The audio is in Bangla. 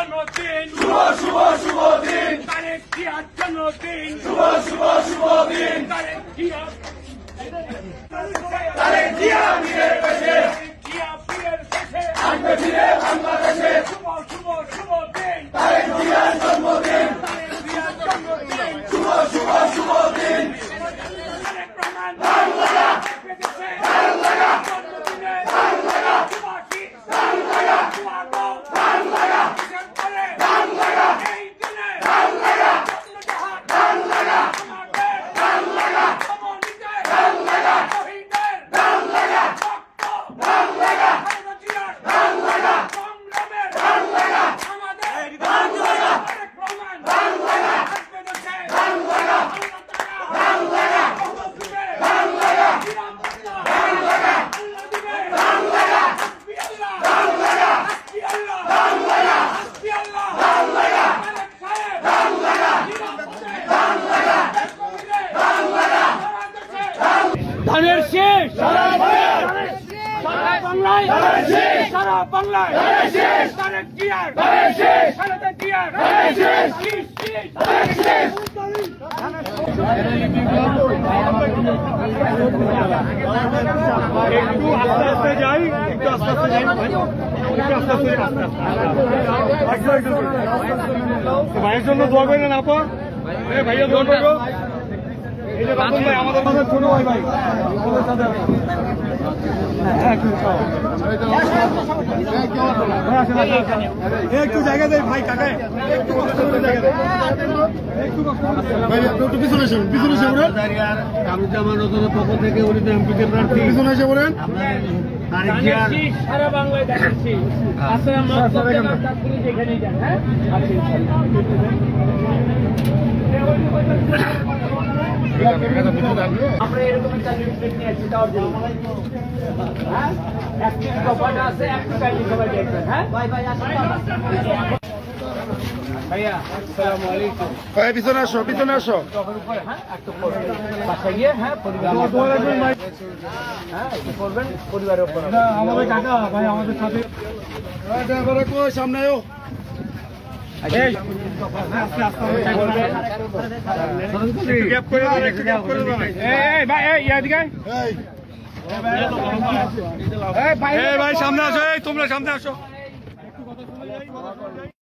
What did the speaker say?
জন্মদিন শুভ শুভ শুভ দিন তারেক জিয়ার জন্মদিন শুভ শুভ শুভ দিন তারেক জিয়া বীরের বেশে জিয়া পীরের শেষে আনবে ফিরে বাংলাদেশে শুভ শুভ শুভ দিন তারেক জিয়ার জন্মদিন তারেক জিয়ার জন্মদিন শুভ শুভ শুভ দিন তারেক রহমান বাংলা পেতেছে বাংলা জন্মদিনে বাংলা শুভাশী বাংলা শুভাগো বাংলা কিসের করে বাংলা এই দিনে বাংলা রত্নজাহান বাংলা আমাদের বাংলা সমন্বিতের বাংলা শহীদের বাংলা রক্ত বাংলা খালেদা জিয়ার বাংলা সংগ্রামের বাংলা আমাদের বাংলা তারেক রহমান বাংলা আসবে দেশে বাংলা আল্লাহ তাআলা বাংলা দিবে বাংলা নিরাপত্তা বাংলা আল্লাহ দিবে বাংলা হাসবি আল্লাহ বাংলা হাসবি আল্লাহ বাংলা হাসবি আল্লাহ বাংলা তারেক সাহেব বাংলা নিরাপত্তা বাংলা দেশে বাংলা সারা দেশে ধানের শেষ সারা বাংলায় শেষ সারা বাংলায় শেষ তারেক জিয়ার শেষ খালেদা জিয়ার শেষ শীষ শীষ শেষ একটু আস্তে আস্তে যাই একটু আস্তে আস্তে যাই একটু আস্তে আস্তে ভাইয়ের জন্য দোয়া করেন আপা ভাইয়া দোয়া করবো এই যে রতন ভাই আমাদের ছোট ভাই ভাই আমাদের সাথে একটু জায়গা দেয় ভাই কাকা একটু কষ্ট করে জায়গা দেয় একটু কষ্ট করে পিছনে এসে কামরুজ্জামান রতনের পক্ষ থেকে উনি তো এমপিতে প্রার্থী পিছনে এসে বলেন সারা বাংলায় দেখাচ্ছি যেখানেই যান হ্যাঁ আমরা এরকম একটা লিফলেট নিয়ে আসছি দেওয়ার জন্য হ্যাঁ একটি কপাটা আছে একটু কাইন্ডলি সবাই দেখবেন হ্যাঁ ভাইয়া আসসালামু আলাইকুম পিছনে আসো পিছনে আসো তখন উপরে হ্যাঁ একটু করবেন বাসায় গিয়ে হ্যাঁ পরিবার হ্যাঁ একটু করবেন পরিবারের উপর আমাদের কাকা ভাই আমাদের সাথে সামনে ভাই সামনে আসো তোমরা সামনে আসো